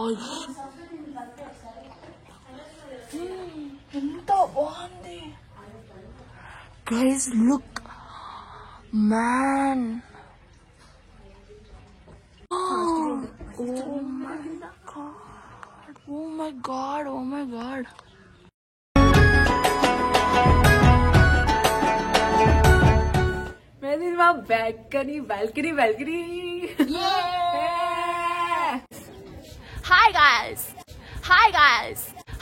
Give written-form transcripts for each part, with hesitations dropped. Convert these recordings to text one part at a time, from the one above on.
Guys, ఎంత బాగుంది guys. Look man, oh my god. मैं दिन वहाँ balcony. Yeah! Hi guys.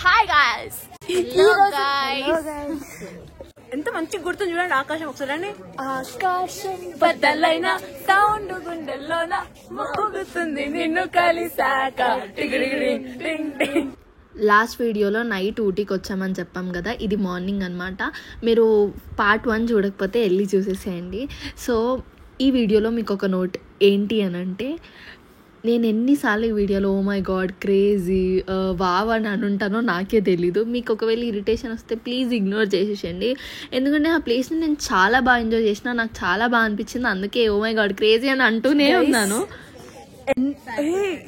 Hello guys. ఎంత మంచి గుర్తు చూడండి. ఆకాశం ఒకసారి ఆకాశం బద్దలైన సౌండ్ గుండెల్లోన మోగుతుంది నిన్ను కలిసాక. లాస్ట్ వీడియోలో నైట్ ఊటీకి వచ్చామని చెప్పాం కదా, ఇది మార్నింగ్ అనమాట. మీరు పార్ట్ 1 చూడకపోతే వెళ్ళి చూసేసేయండి. సో ఈ వీడియోలో మీకు ఒక నోట్ ఏంటి అని అంటే, నేను ఎన్నిసార్లు ఈ వీడియోలో oh my god crazy wow అని అనుంటానో నాకే తెలీదు. మీకు ఒకవేళ ఇరిటేషన్ వస్తే ప్లీజ్ ఇగ్నోర్ చేసేసండి. ఎందుకంటే ఆ ప్లేస్ని నేను చాలా బాగా ఎంజాయ్ చేసిన, నాకు చాలా బాగా అనిపించింది. అందుకే ఓ మై గాడ్ క్రేజీ అని అంటూనే ఉన్నాను.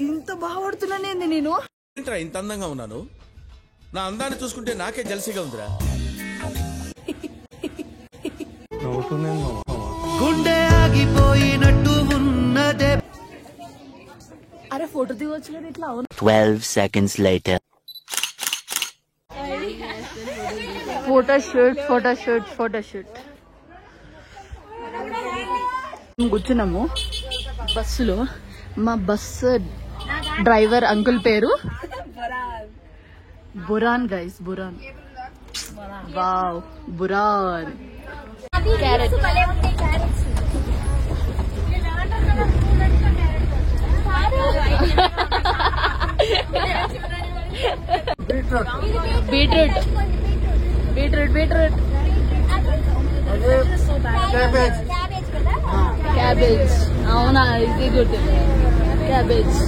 ఇంత బాగా పడుతున్నానేంది నేను? ఇంత అందంగా ఉన్నాను, నా అందాన్ని చూసుకుంటే నాకే జలసిగా ఉందిరా. గుండె ఆగిపోయినట్టు ఉన్నదే. అరే ఫోటో దిగొచ్చు కదా ఇట్లా. 12 seconds later. ఫోటోషూట్ కూర్చున్నాము బస్సులో. మా బస్సు డ్రైవర్ అంకుల్ పేరు Burhan guys, Burhan. Wow, Burhan. Carrot. Beetroot. Cabbage. అవునా, ఇది గుడ్. క్యాబేజ్.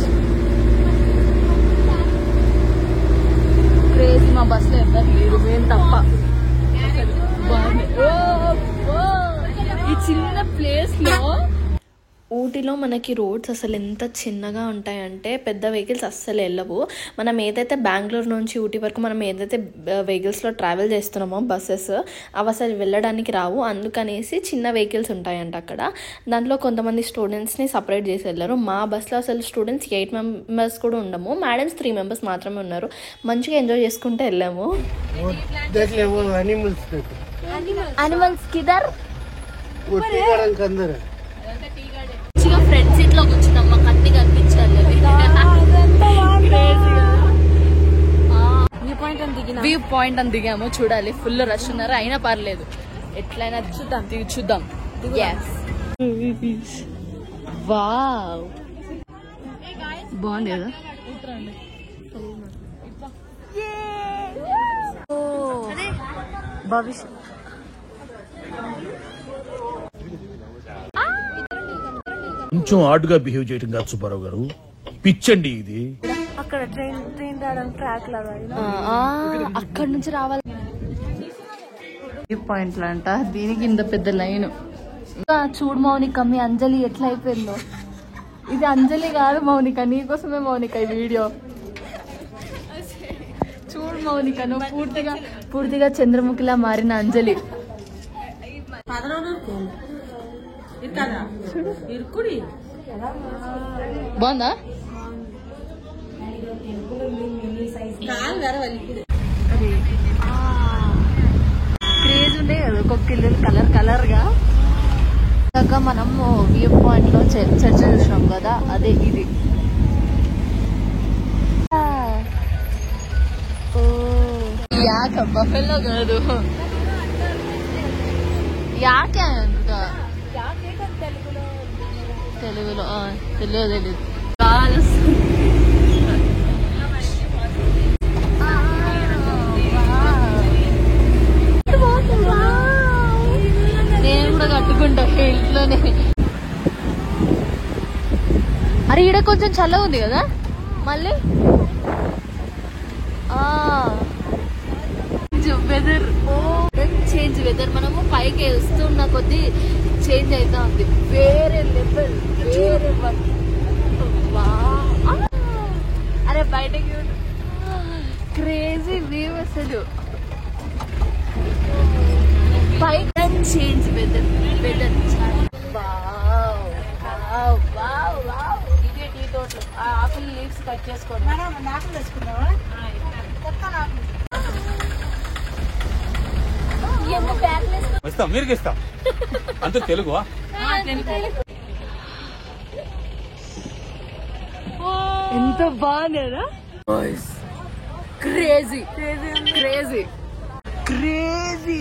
క్రేజీ. మా బస్సులో ఎవరు లేరు, మేము తప్ప. ఈ చిన్న ప్లేస్ లో ఊటీలో మనకి రోడ్స్ అసలు ఎంత చిన్నగా ఉంటాయంటే పెద్ద వెహికల్స్ అస్సలు వెళ్ళవు. మనం ఏదైతే బెంగళూరు నుంచి ఊటీ వరకు మనం ఏదైతే వెహికల్స్లో ట్రావెల్ చేస్తున్నామో బస్సెస్, అవి అసలు వెళ్ళడానికి రావు. అందుకనేసి చిన్న వెహికల్స్ ఉంటాయంట అక్కడ. దాంట్లో కొంతమంది స్టూడెంట్స్ని సపరేట్ చేసి వెళ్ళారు. మా బస్సులో అసలు స్టూడెంట్స్ 8 members కూడా ఉండము, మేడమ్స్ 3 members మాత్రమే ఉన్నారు. మంచిగా ఎంజాయ్ చేసుకుంటూ వెళ్ళాము. అనిమల్స్ కిదర్ ఫ్రంట్ సీట్ లో కూర్చున్నాం, మాకు అన్ని కనిపించాలి. వ్యూ పాయింట్ అని దిగాము. చూడాలి, ఫుల్ రష్ ఉన్నారు. అయినా పర్లేదు, ఎట్లయినా చూద్దాం. వావ్, బాగుంది కదా. భవిష్యత్ కొంచెం ఆడుగా బిహేవ్ చేయడం కాదు సుబ్బారావు గారు, పిచ్చండి ఇది. అక్కడ ట్రైన్ ట్రాక్ లాగా అక్కడ నుంచి రావాలి. పాయింట్లు అంట, దీనికి ఇంత పెద్ద లైన్. చూడు మౌనిక, మీ అంజలి ఎట్లా అయిపోయిందో. ఇది అంజలి కాదు మౌనిక, నీకోసమే మౌనిక ఈ వీడియో. చూడు మౌనిక, నువ్వు పూర్తిగా చంద్రముఖిలా మారిన అంజలి. బాగుందా? క్రేజ్ ఉండే కదా ఒక్కొక్క ఇల్లు కలర్ గా. మనం వ్యూ పాయింట్ లో చర్చ చూసాం కదా, అదే ఇది. యాక బఫెల్లో కాదు, యాకే తెలుగులో తెలియదు. నేను కూడా కట్టుకుంటా ఇంట్లోనే. అరే ఈడ కొంచెం చల్లగా ఉంది కదా మళ్ళీ. వెదర్ చేంజ్, వెదర్ మనము పైకి వస్తున్న కొద్దీ చేంజ్ అవుతా ఉంది. వేరే లెవెల్, వేరే. అరే బయట అసలు బైక్ అండ్ చేంజ్ వెదర్ ఇదే టీ తోటలు ఆకులు లీవ్స్ కట్ చేసుకోండి. నాకులు వేసుకున్నావా? వస్తాం మీరు ఇస్తాం అంత తెలుగు ఎంత బాగుందా? Crazy crazy crazy crazy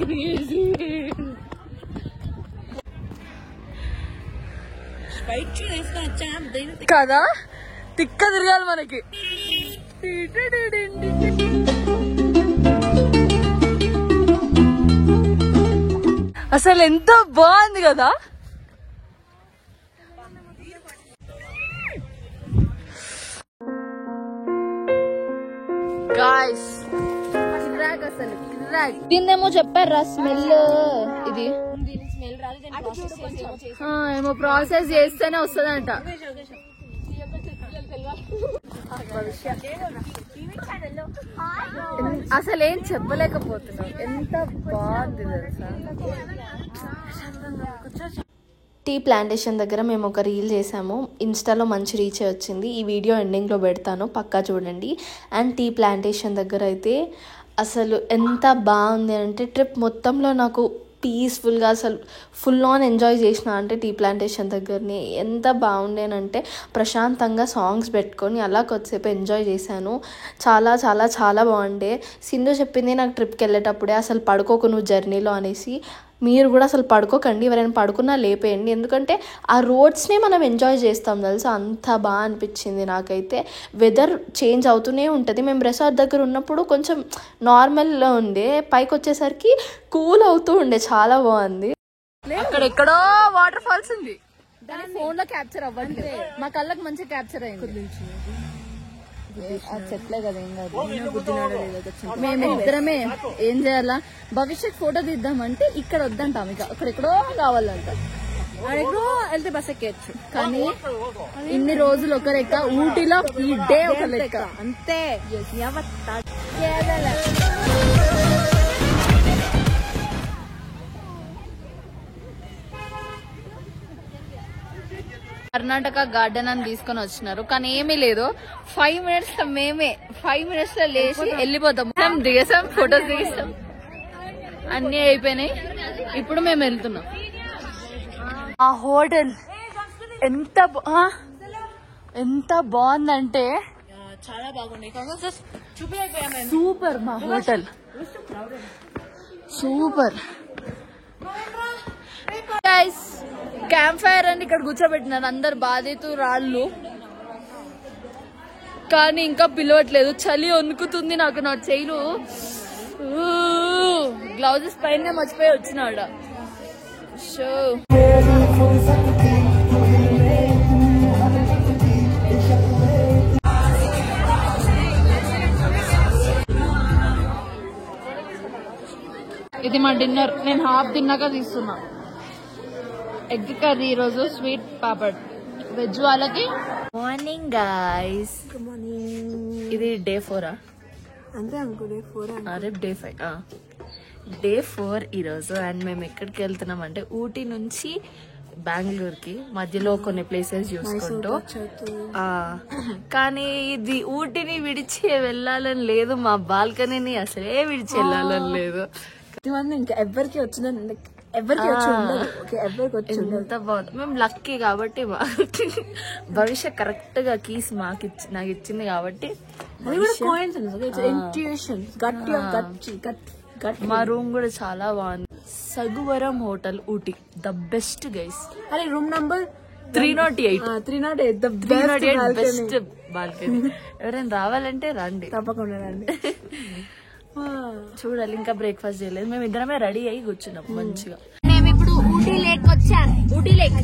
crazy కదా తిక్క తిరగాలి మనకి. అసలు ఎంత బాగుంది కదా. గాయ్స్ కిరాక్ అసలు కిరాక్. దీన్నేమో చెప్పారా స్మెల్, ఇది ఏమో ప్రాసెస్ చేస్తేనే వస్తుందంట. అసలు ఏం చెప్పలేకపోతున్నాం, ఎంత బాగుంది తెలుసా. టీ ప్లాంటేషన్ దగ్గర మేము ఒక రీల్ చేసాము, ఇన్స్టాలో మంచి రీచ్ వచ్చింది. ఈ వీడియో ఎండింగ్లో పెడతాను, పక్కా చూడండి. అండ్ టీ ప్లాంటేషన్ దగ్గర అయితే అసలు ఎంత బాగుంది అంటే ట్రిప్ మొత్తంలో నాకు పీస్ఫుల్గా అసలు ఫుల్ ఆన్ ఎంజాయ్ చేసిన అంటే టీ ప్లాంటేషన్ దగ్గరని. ఎంత బాగుండేనంటే ప్రశాంతంగా సాంగ్స్ పెట్టుకొని అలా కొద్దిసేపు ఎంజాయ్ చేశాను. చాలా చాలా చాలా బాగుండే. సింధు చెప్పింది నాకు ట్రిప్కి వెళ్ళేటప్పుడే అసలు పడుకోకు నువ్వు జర్నీలో అనేసి. మీరు కూడా అసలు పడుకోకండి, ఎవరైనా పడుకున్నా లేపేయండి, ఎందుకంటే ఆ రోడ్స్నే మనం ఎంజాయ్ చేస్తాం తెలుసా. అంత బాగా అనిపించింది నాకైతే. వెదర్ చేంజ్ అవుతూనే ఉంటుంది. మేము రిసార్ట్ దగ్గర ఉన్నప్పుడు కొంచెం నార్మల్లో ఉండే, పైకి వచ్చేసరికి కూల్ అవుతూ ఉండే, చాలా బాగుంది. అక్కడ ఎక్కడో వాటర్ ఫాల్స్ ఉంది, దాని ఫోన్ లో క్యాప్చర్ అవ్వట్లేదు. మా కళ్ళకి మంచి క్యాప్చర్ అయింది. అది చెట్లే కదా, ఏం కాదు. మేమిద్దరమే ఏం చేయాలా, భవిష్యత్ ఫోటో తీద్దామంటే ఇక్కడ వద్దంటాం, ఇక అక్కడెక్కడో కావాలంట. అక్కడెక్కడో వెళ్తే బస్ ఎక్కేయచ్చు. కానీ ఇన్ని రోజులు ఒక లెక్క, ఊటీలో ఈ డే ఒక లెక్క అంతే. కర్ణాటక గార్డెన్ అని తీసుకొని వచ్చినారు, కానీ ఏమీ లేదు. 5 minutes లో మేమే 5 minutes లో లేచి వెళ్ళిపోతాం. దిగేసాం, ఫొటోస్ దిగేసాం, అన్ని అయిపోయినాయి. ఇప్పుడు మేము వెళ్తున్నాం. ఆ హోటల్ ఎంత బాగుందంటే చాలా బాగుంది. సూపర్, మా hotel super. Guys camp fire అని ఇక్కడ కూర్చోబెట్టినారు అందరు బాధితూ రాళ్ళు, కానీ ఇంకా పిలవట్లేదు. చలి వణుకుతుంది నాకు, నా చెయ్యిలు గ్లౌజెస్ పైన మర్చిపోయి వచ్చినాడ. షో ఇది మా డిన్నర్. నేను హాఫ్ తిన్నాక తీస్తున్నా. ఎగ్ కర్రీ ఈరోజు, స్వీట్ పాపడ్. వెజ్ వాళ్ళకి మార్నింగ్ గాయ్స్. ఇది డే 4 అంతే అనుకో, డే 4 రేపు డే 5. డే 4 ఈరోజు. అండ్ మేము ఎక్కడికి వెళ్తున్నాం అంటే ఊటీ నుంచి బెంగళూరుకి, మధ్యలో కొన్ని ప్లేసెస్ చూసుకుంటూ. కానీ ఇది ఊటీని విడిచి వెళ్ళాలని లేదు, మా బాల్కనీని అసలే విడిచి వెళ్ళాలని లేదు. ఇంకా ఎవరికి వచ్చిందని ఎవరికి వచ్చి ఉండదు. ఎవరికి వచ్చి ఎంత బాగుంది. మేము లక్కీ కాబట్టి భవిష్యత్ కరెక్ట్ గా కీస్ నాకు ఇచ్చింది కాబట్టి. మా రూమ్ కూడా చాలా బాగుంది. సగువరం hotel Ooty, the best guys. అరే room number 308. 308 the best balcony. ఎవరైనా రావాలంటే రండి, తప్పకుండా రండి. చూడాలి. ఇంకా బ్రేక్ఫాస్ట్ చేయలేదు, మేము ఇద్దరమే రెడీ అయ్యి కూర్చున్నాం మంచిగా. మేము ఇప్పుడు ఊటీ లేక్ వచ్చాను. ఊటీ లేక్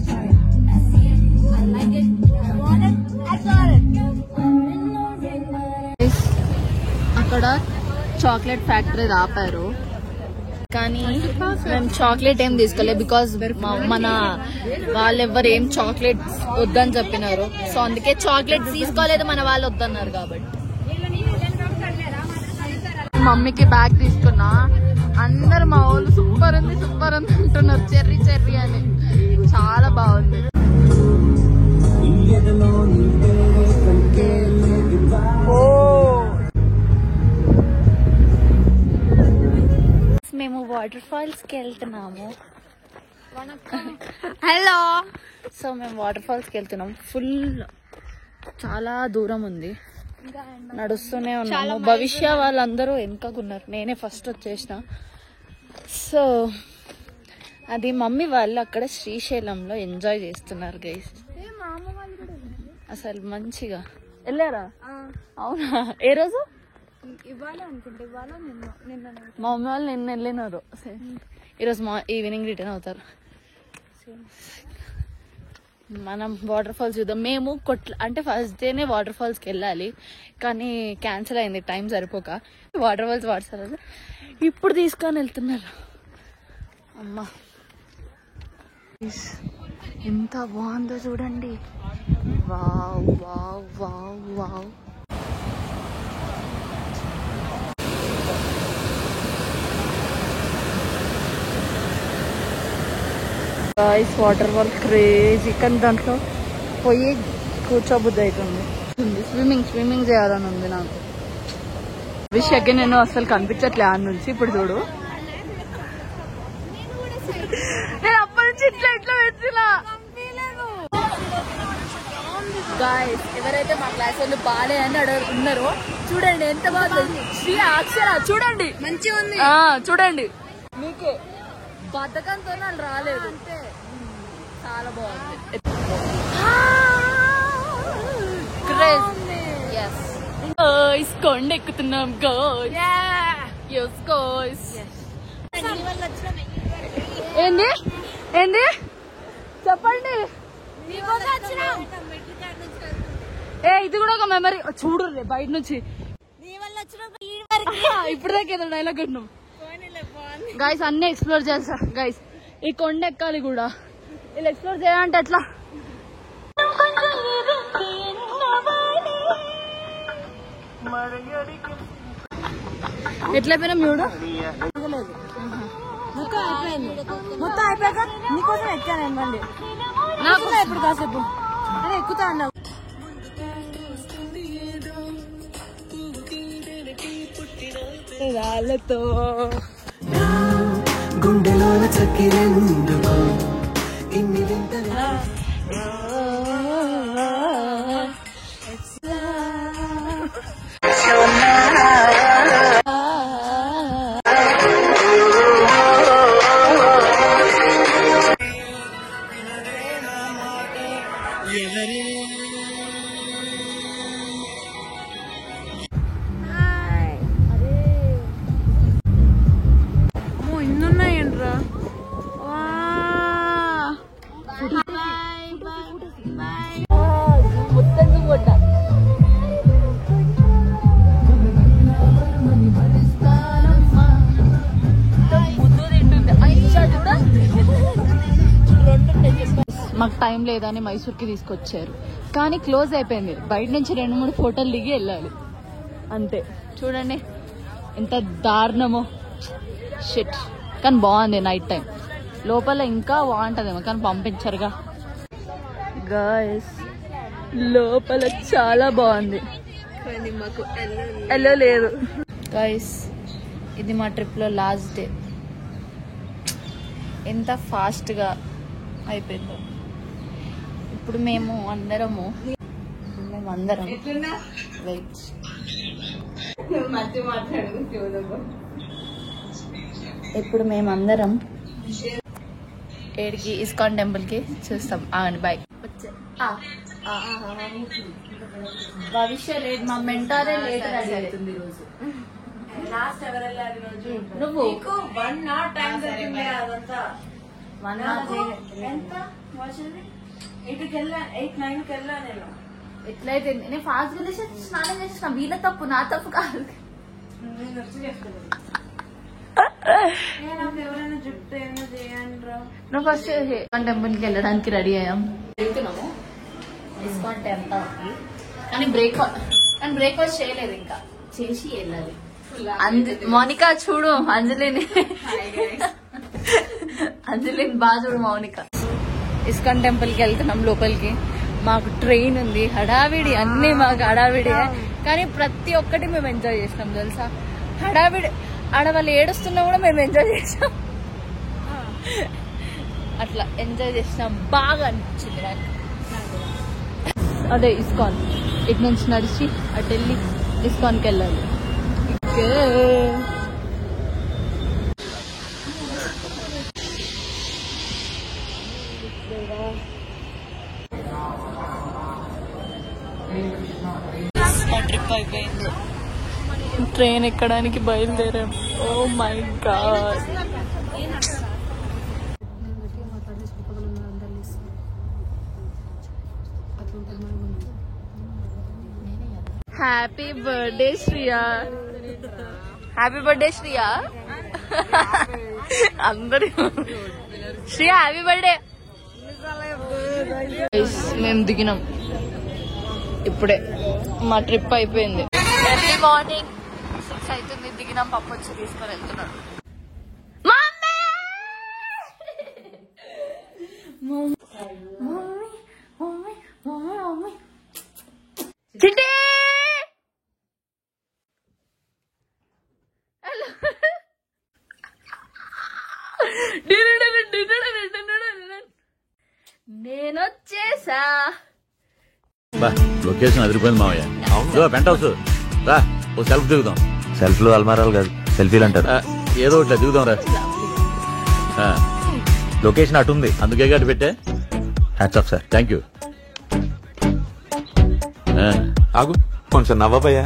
అక్కడ చాక్లెట్ ఫ్యాక్టరీ ఆపారు. కానీ మేము చాక్లెట్ ఏం తీసుకోలేదు బికాస్ మన వాళ్ళెవ్వరు ఏం చాక్లెట్ వద్దని చెప్పినారు. సో అందుకే చాక్లెట్ తీసుకోలేదు, మన వాళ్ళు వద్దన్నారు కాబట్టి. మమ్మీకి బ్యాగ్ తీసుకున్నా. అందరు మా వాళ్ళు సూపర్ ఉంది అంటున్నారు. చెర్రీ చెర్రీ అని చాలా బాగుంది. మేము వాటర్ ఫాల్స్ కి వెళ్తున్నాము. హలో. సో మేము వాటర్ ఫాల్స్ కి వెళ్తున్నాం. ఫుల్ చాలా దూరం ఉంది, నడుస్తూనే ఉన్నాము. భవిష్య వాళ్ళందరూ వెనకకున్నారు, నేనే ఫస్ట్ వచ్చేసిన. సో అది మమ్మీ వాళ్ళు అక్కడ శ్రీశైలంలో ఎంజాయ్ చేస్తున్నారు గైస్. అసలు మంచిగా వెళ్ళారా? అవునా? ఏ రోజు? ఇవ్వాలి అనుకుంటే ఇవ్వాలో నిన్న మా మమ్మీ వాళ్ళు నిన్న వెళ్ళినారు. ఈరోజు ఈవినింగ్ రిటర్న్ అవుతారు. మనం వాటర్ ఫాల్స్ చూద్దాం. మేము అంటే ఫస్ట్ డేనే వాటర్ ఫాల్స్కి వెళ్ళాలి, కానీ క్యాన్సిల్ అయింది టైం సరిపోక. వాటర్ ఫాల్స్ వాడతారు, ఇప్పుడు తీసుకొని వెళ్తున్నారు. అమ్మా ఎంత బాగుందో చూడండి. Wow wow wow wow. Guys water fall crazy, కానీ దాంట్లో పోయి కూర్చోబుద్ధి అవుతుంది. స్విమ్మింగ్ చేయాలని ఉంది నాకు. విషయకి నేను అసలు కనిపించట్లే ఆ నుంచి. ఇప్పుడు చూడు, నేను అప్పటి నుంచి ఇట్లా పెట్టినా. గాయ్స్ ఎవరైతే మా క్లాస్ వాళ్ళు బాలే అని ఉన్నారో చూడండి ఎంత బాగుంది. శ్రీ అక్షర చూడండి మంచిగా ఉంది. చూడండి మీకే బద్దకంతో వాళ్ళు రాలేదు, చాలా బాగుంది. కొండ ఎక్కుతున్నాం ఏంది ఏంది చెప్పండి. ఇది కూడా ఒక మెమరీ. చూడు బయట నుంచి ఇప్పుడు దాకా ఏదో డైలాగ్ కట్టినాం. గైస్ అన్ని ఎక్స్ప్లోర్ చేస్తా గైస్. ఈ కొండ ఎక్కాలి కూడా, వీళ్ళు ఎక్స్ప్లోర్ చేయాలంటే ఎట్లా? ఎట్లా అయిపోయినా చూడు. మొత్తం అయిపోయాక నీకోసం ఎక్కాను మళ్ళీ. నాకు ఎప్పుడు కాసేపు అదే ఎక్కుతా అన్నావు. రాళ్ళతో గుండెలో చక్కిరెందుకు ఇన్ని వింతలు. ఇన్నున్నాయంట్రా. మాకు టైం లేదని మైసూర్కి తీసుకొచ్చారు, కానీ క్లోజ్ అయిపోయింది. బయట నుంచి 2-3 ఫోటోలు దిగి వెళ్ళాలి అంతే. చూడండి ఎంత దారుణమో. షిట్. కానీ బాగుంది నైట్ టైం. లోపల ఇంకా బాగుంటుందేమో కానీ పంపించరుగా. గాయ్స్ లోపల చాలా బాగుంది, మాకు ఎల్లో లేదు. గాయ్స్ ఇది మా ట్రిప్లో లాస్ట్ డే. ఎంత ఫాస్ట్గా అయిపోయిందో. ఇప్పుడు మేము అందరం వెయిట్. ఇప్పుడు మేమందరం ఏడికి ఇస్కాన్ టెంపుల్ కి చూస్తాం. అవును బాయ్. భవిష్య లేట్, మా మెంటారే లేట్ అవుతుంది రోజు. నువ్వు 1 hour టైం జరిగింది. అదంతా 1 hour ఎంత వచ్చింది? 8-9 కి వెళ్ళా నేను. ఎట్లయితే నేను ఫాస్ట్ గా లేచి స్నానం చేసిన. వీళ్ళ తప్పు, నా తప్పు కాదు. నేను వచ్చి చెప్తాను. నువ్వు ఫస్ట్ టెంపుల్కి వెళ్ళడానికి రెడీ అయ్యాం. వెళ్తున్నాము డిస్కౌంట్ టెంపుల్కి. కానీ బ్రేక్ఫాస్ట్ చేయలేదు, ఇంకా చేసి వెళ్ళాలి. మౌనిక చూడు అంజలిని బాగా చూడు మౌనిక. ఇస్కాన్ టెంపుల్ కి వెళ్తున్నాం లోపలికి. మాకు ట్రైన్ ఉంది, హడావిడి, అన్ని మాకు హడావిడి. కానీ ప్రతి ఒక్కటి మేము ఎంజాయ్ చేసినాం తెలుసా. హడావిడి ఆడవాళ్ళు ఏడుస్తున్నా కూడా మేము ఎంజాయ్ చేసాం. అట్లా ఎంజాయ్ చేసినాం, బాగా అనిపించింది నాకు. అదే ఇస్కాన్, ఇటు నుంచి నడిచి అటు వెళ్ళి ఇస్కాన్కి వెళ్ళాలి. ట్రిప్ అయిపోయింది, ట్రైన్ ఎక్కడానికి బయలుదేరాం. Oh my god. Happy birthday Shriya, happy birthday Shriya. అందరూ శ్రియా హ్యాపీ బర్త్డే. మేము దిగినాం ఇప్పుడే, మా ట్రిప్ అయిపోయింది. ఎర్లీ మార్నింగ్ 6 అవుతుంది, దిగినాం. పప్పు వచ్చి తీసుకొని వెళ్తున్నాడు. నేనొచ్చేసా. లొకేషన్ అదిరిపోయింది మావయ్య. పెంట్ హౌస్ రా, ఓ సెల్ఫ్ దిగుదాం. సెల్ఫ్లు అల్మారాలు కాదు, సెల్ఫీలు అంటారు. ఏదో ఒకటి దిగుదాం రా. లొకేషన్ అటుంది, అందుకే గట్టి పెట్టే. Hats off sir. Thank you. ఆగు కొంచెం నవ్వబోయా.